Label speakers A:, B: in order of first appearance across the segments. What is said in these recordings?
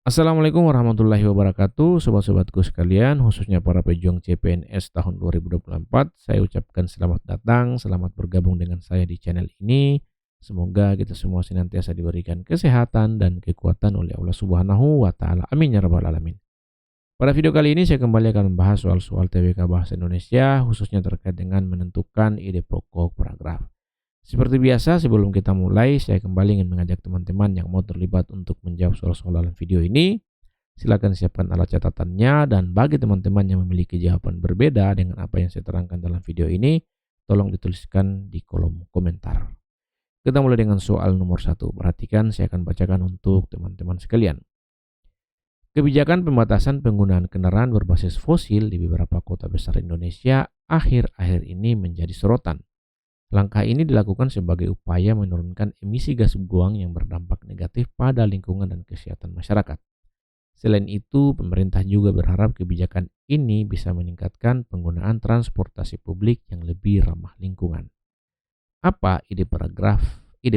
A: Assalamualaikum warahmatullahi wabarakatuh, sobat-sobatku sekalian, khususnya para pejuang CPNS tahun 2024. Saya ucapkan selamat datang, selamat bergabung dengan saya di channel ini. Semoga kita semua senantiasa diberikan kesehatan dan kekuatan oleh Allah Subhanahu wa Ta'ala. Amin ya Rabbal 'Alamin. Pada video kali ini saya kembali akan membahas soal-soal TBK Bahasa Indonesia, khususnya terkait dengan menentukan ide pokok paragraf. Seperti biasa, sebelum kita mulai, saya kembali ingin mengajak teman-teman yang mau terlibat untuk menjawab soal-soal dalam video ini. Silakan siapkan alat catatannya, dan bagi teman-teman yang memiliki jawaban berbeda dengan apa yang saya terangkan dalam video ini, tolong dituliskan di kolom komentar. Kita mulai dengan soal nomor 1. Perhatikan, saya akan bacakan untuk teman-teman sekalian. Kebijakan pembatasan penggunaan kendaraan berbasis fosil di beberapa kota besar Indonesia akhir-akhir ini menjadi sorotan. Langkah ini dilakukan sebagai upaya menurunkan emisi gas buang yang berdampak negatif pada lingkungan dan kesehatan masyarakat. Selain itu, pemerintah juga berharap kebijakan ini bisa meningkatkan penggunaan transportasi publik yang lebih ramah lingkungan. Apa ide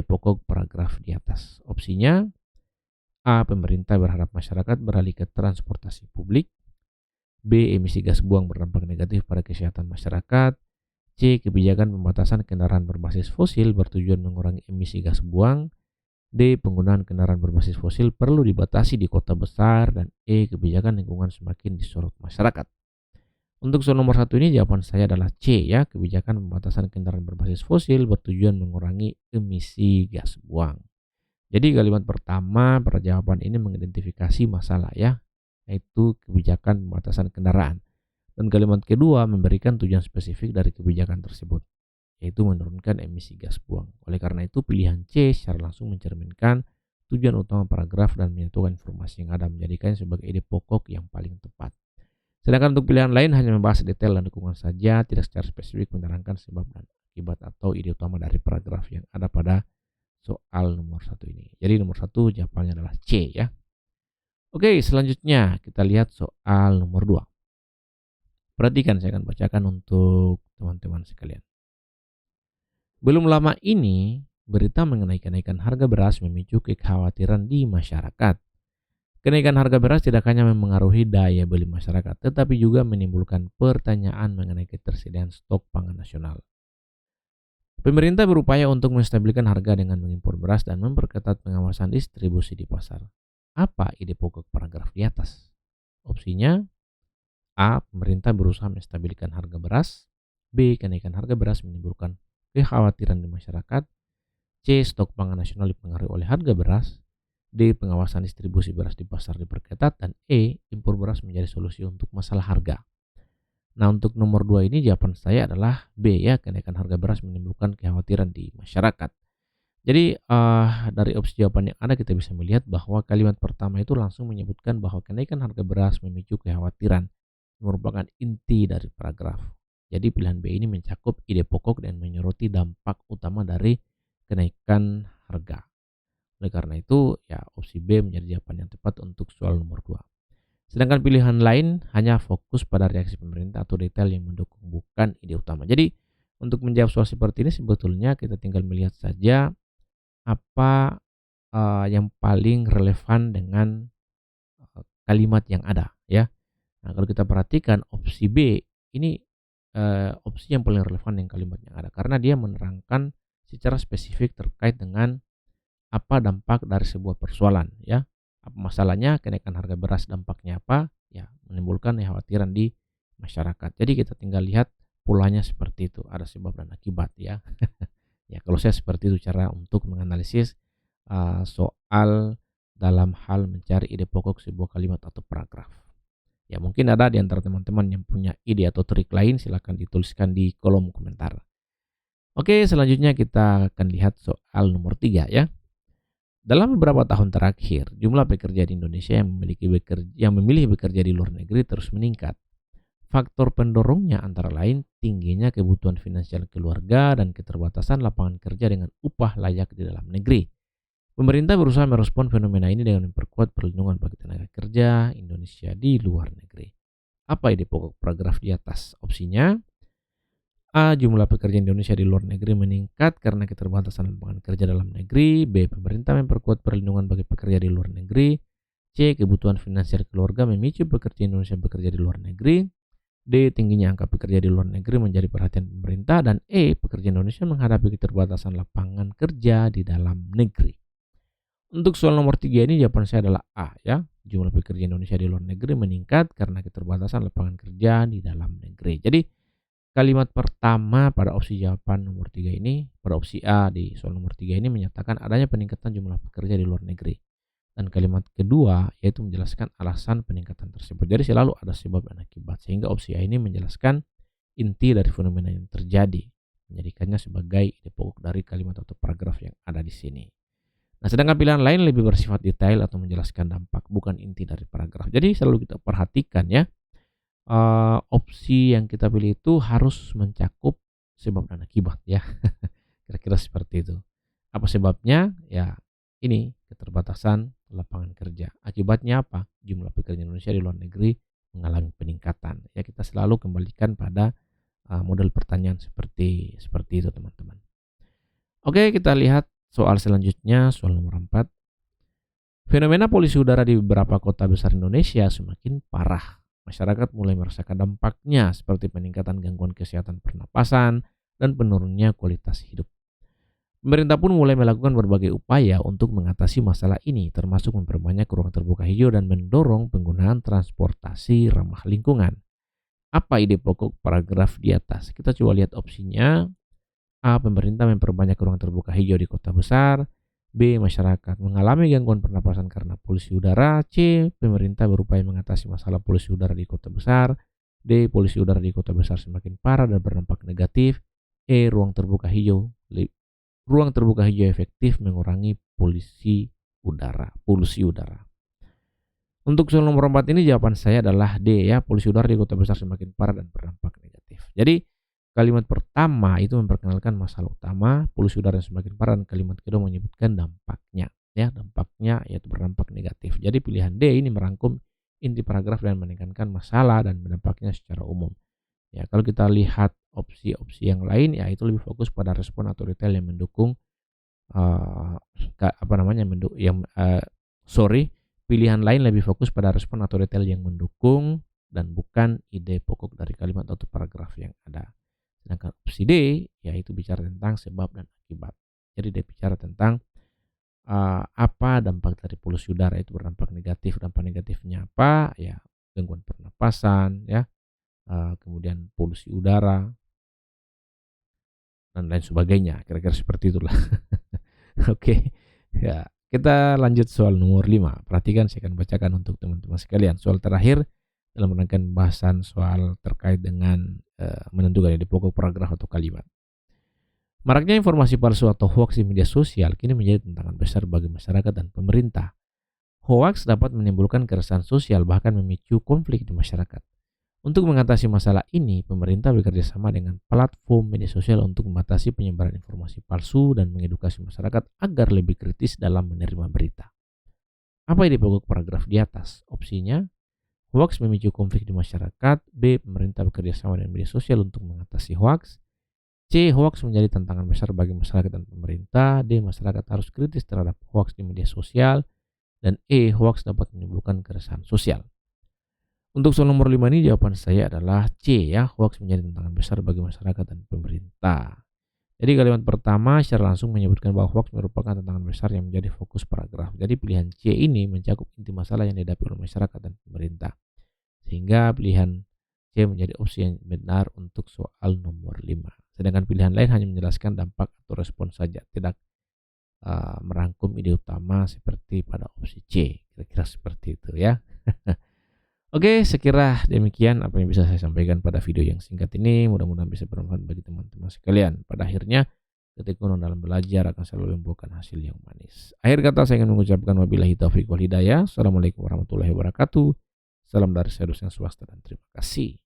A: pokok paragraf di atas? Opsinya: A. Pemerintah berharap masyarakat beralih ke transportasi publik. B. Emisi gas buang berdampak negatif pada kesehatan masyarakat. C. Kebijakan pembatasan kendaraan berbasis fosil bertujuan mengurangi emisi gas buang. D. Penggunaan kendaraan berbasis fosil perlu dibatasi di kota besar. Dan E. Kebijakan lingkungan semakin disorot masyarakat. Untuk soal nomor 1 ini jawaban saya adalah C ya. Kebijakan pembatasan kendaraan berbasis fosil bertujuan mengurangi emisi gas buang. Jadi kalimat pertama pada jawaban ini mengidentifikasi masalah ya, yaitu kebijakan pembatasan kendaraan. Dan kalimat kedua memberikan tujuan spesifik dari kebijakan tersebut, yaitu menurunkan emisi gas buang. Oleh karena itu pilihan C secara langsung mencerminkan tujuan utama paragraf dan menyatukan informasi yang ada, menjadikannya sebagai ide pokok yang paling tepat. Sedangkan untuk pilihan lain hanya membahas detail dan dukungan saja, tidak secara spesifik menerangkan sebab dan akibat atau ide utama dari paragraf yang ada pada soal nomor 1 ini. Jadi nomor 1 jawabannya adalah C ya. Oke, selanjutnya kita lihat soal nomor 2. Perhatikan, saya akan bacakan untuk teman-teman sekalian. Belum lama ini, berita mengenai kenaikan harga beras memicu kekhawatiran di masyarakat. Kenaikan harga beras tidak hanya mempengaruhi daya beli masyarakat, tetapi juga menimbulkan pertanyaan mengenai ketersediaan stok pangan nasional. Pemerintah berupaya untuk menstabilkan harga dengan mengimpor beras dan memperketat pengawasan distribusi di pasar. Apa ide pokok paragraf di atas? Opsinya: A. Pemerintah berusaha menstabilkan harga beras. B. Kenaikan harga beras menimbulkan kekhawatiran di masyarakat. C. Stok pangan nasional dipengaruhi oleh harga beras. D. Pengawasan distribusi beras di pasar diperketat. Dan E. Impor beras menjadi solusi untuk masalah harga. Nah, untuk nomor 2 ini jawaban saya adalah B ya, kenaikan harga beras menimbulkan kekhawatiran di masyarakat. Jadi dari opsi jawaban yang ada kita bisa melihat bahwa kalimat pertama itu langsung menyebutkan bahwa kenaikan harga beras memicu kekhawatiran, merupakan inti dari paragraf. Jadi pilihan B ini mencakup ide pokok dan menyoroti dampak utama dari kenaikan harga. Oleh karena itu ya opsi B menjadi jawaban yang tepat untuk soal nomor 2. Sedangkan pilihan lain hanya fokus pada reaksi pemerintah atau detail yang mendukung, bukan ide utama. Jadi untuk menjawab soal seperti ini sebetulnya kita tinggal melihat saja apa yang paling relevan dengan kalimat yang ada ya. Nah, kalau kita perhatikan opsi B ini opsi yang paling relevan dengan kalimat yang ada, karena dia menerangkan secara spesifik terkait dengan apa dampak dari sebuah persoalan ya. Apa masalahnya, kenaikan harga beras dampaknya apa? Ya, menimbulkan kekhawatiran di masyarakat. Jadi kita tinggal lihat polanya seperti itu, ada sebab dan akibat ya. Ya, kalau saya seperti itu cara untuk menganalisis soal dalam hal mencari ide pokok sebuah kalimat atau paragraf. Ya, mungkin ada di antara teman-teman yang punya ide atau trik lain, silakan dituliskan di kolom komentar. Oke, selanjutnya kita akan lihat soal nomor 3 ya. Dalam beberapa tahun terakhir, jumlah pekerja di Indonesia yang memilih bekerja di luar negeri terus meningkat. Faktor pendorongnya antara lain tingginya kebutuhan finansial keluarga dan keterbatasan lapangan kerja dengan upah layak di dalam negeri. Pemerintah berusaha merespon fenomena ini dengan memperkuat perlindungan bagi tenaga kerja Indonesia di luar negeri. Apa ide pokok paragraf di atas? Opsinya: A. Jumlah pekerja Indonesia di luar negeri meningkat karena keterbatasan lapangan kerja dalam negeri. B. Pemerintah memperkuat perlindungan bagi pekerja di luar negeri. C. Kebutuhan finansial keluarga memicu pekerja Indonesia bekerja di luar negeri. D. Tingginya angka pekerja di luar negeri menjadi perhatian pemerintah. Dan E. Pekerja Indonesia menghadapi keterbatasan lapangan kerja di dalam negeri. Untuk soal nomor 3 ini jawaban saya adalah A ya. Jumlah pekerja Indonesia di luar negeri meningkat karena keterbatasan lapangan kerja di dalam negeri. Jadi kalimat pertama pada opsi jawaban nomor 3 ini, pada opsi A di soal nomor 3 ini menyatakan adanya peningkatan jumlah pekerja di luar negeri. Dan kalimat kedua yaitu menjelaskan alasan peningkatan tersebut. Jadi selalu ada sebab dan akibat. Sehingga opsi A ini menjelaskan inti dari fenomena yang terjadi. Menjadikannya sebagai ide pokok dari kalimat atau paragraf yang ada di sini. Nah, sedangkan pilihan lain lebih bersifat detail atau menjelaskan dampak, bukan inti dari paragraf. Jadi selalu kita perhatikan ya, opsi yang kita pilih itu harus mencakup sebab dan akibat ya. Kira-kira seperti itu. Apa sebabnya? Ya ini keterbatasan lapangan kerja. Akibatnya apa? Jumlah pekerja Indonesia di luar negeri mengalami peningkatan. Ya kita selalu kembalikan pada model pertanyaan seperti itu teman-teman. Oke, kita lihat soal selanjutnya, soal nomor 4. Fenomena polusi udara di beberapa kota besar Indonesia semakin parah. Masyarakat mulai merasakan dampaknya seperti peningkatan gangguan kesehatan pernapasan dan penurunnya kualitas hidup. Pemerintah pun mulai melakukan berbagai upaya untuk mengatasi masalah ini, termasuk memperbanyak ruang terbuka hijau dan mendorong penggunaan transportasi ramah lingkungan. Apa ide pokok paragraf di atas? Kita coba lihat opsinya. A. Pemerintah memperbanyak ruang terbuka hijau di kota besar. B. Masyarakat mengalami gangguan pernapasan karena polusi udara. C. Pemerintah berupaya mengatasi masalah polusi udara di kota besar. D. Polusi udara di kota besar semakin parah dan berdampak negatif. E. Ruang terbuka hijau efektif mengurangi polusi udara. Untuk soal nomor 4 ini jawaban saya adalah D ya. Polusi udara di kota besar semakin parah dan berdampak negatif. Jadi kalimat pertama itu memperkenalkan masalah utama, polusi udara yang semakin parah, dan kalimat kedua menyebutkan dampaknya. Ya, dampaknya yaitu berdampak negatif. Jadi pilihan D ini merangkum inti paragraf dan menekankan masalah dan dampaknya secara umum. Ya, kalau kita lihat opsi-opsi yang lain ya itu lebih fokus pada respon atau detail yang mendukung pilihan lain lebih fokus pada respon atau detail yang mendukung dan bukan ide pokok dari kalimat atau paragraf yang ada. Sedangkan opsi D yaitu bicara tentang sebab dan akibat. Jadi dia bicara tentang apa dampak dari polusi udara itu berdampak negatif. Dampak negatifnya apa? Ya gangguan pernapasan ya, kemudian polusi udara dan lain sebagainya. Kira-kira seperti itulah. Oke. Ya, kita lanjut soal nomor 5. Perhatikan, saya akan bacakan untuk teman-teman sekalian. Soal terakhir dalam rangkaian pembahasan soal terkait dengan menentukan ide pokok paragraf atau kalimat. Maraknya informasi palsu atau hoax di media sosial kini menjadi tantangan besar bagi masyarakat dan pemerintah. Hoax dapat menimbulkan keresahan sosial bahkan memicu konflik di masyarakat. Untuk mengatasi masalah ini, pemerintah bekerja sama dengan platform media sosial untuk membatasi penyebaran informasi palsu dan mengedukasi masyarakat agar lebih kritis dalam menerima berita. Apa ide pokok paragraf di atas? Opsinya, hoax memicu konflik di masyarakat. B. Pemerintah bekerja sama dengan media sosial untuk mengatasi hoax. C. Hoax menjadi tantangan besar bagi masyarakat dan pemerintah. D. Masyarakat harus kritis terhadap hoax di media sosial. Dan E. Hoax dapat menimbulkan keresahan sosial. Untuk soal nomor 5 ini jawaban saya adalah C ya. Hoax menjadi tantangan besar bagi masyarakat dan pemerintah. Jadi kalimat pertama secara langsung menyebutkan bahwa hoax merupakan tantangan besar yang menjadi fokus paragraf. Jadi pilihan C ini mencakup inti masalah yang dihadapi oleh masyarakat dan pemerintah. Sehingga pilihan C menjadi opsi yang benar untuk soal nomor 5. Sedangkan pilihan lain hanya menjelaskan dampak atau respon saja, tidak merangkum ide utama seperti pada opsi C. Kira-kira seperti itu ya. Oke, sekira demikian apa yang bisa saya sampaikan pada video yang singkat ini. Mudah-mudahan bisa bermanfaat bagi teman-teman sekalian. Pada akhirnya, ketekunan dalam belajar akan selalu membuahkan hasil yang manis. Akhir kata saya ingin mengucapkan wabillahi taufiq wal hidayah. Assalamualaikum warahmatullahi wabarakatuh. Salam dari saya dosen swasta dan terima kasih.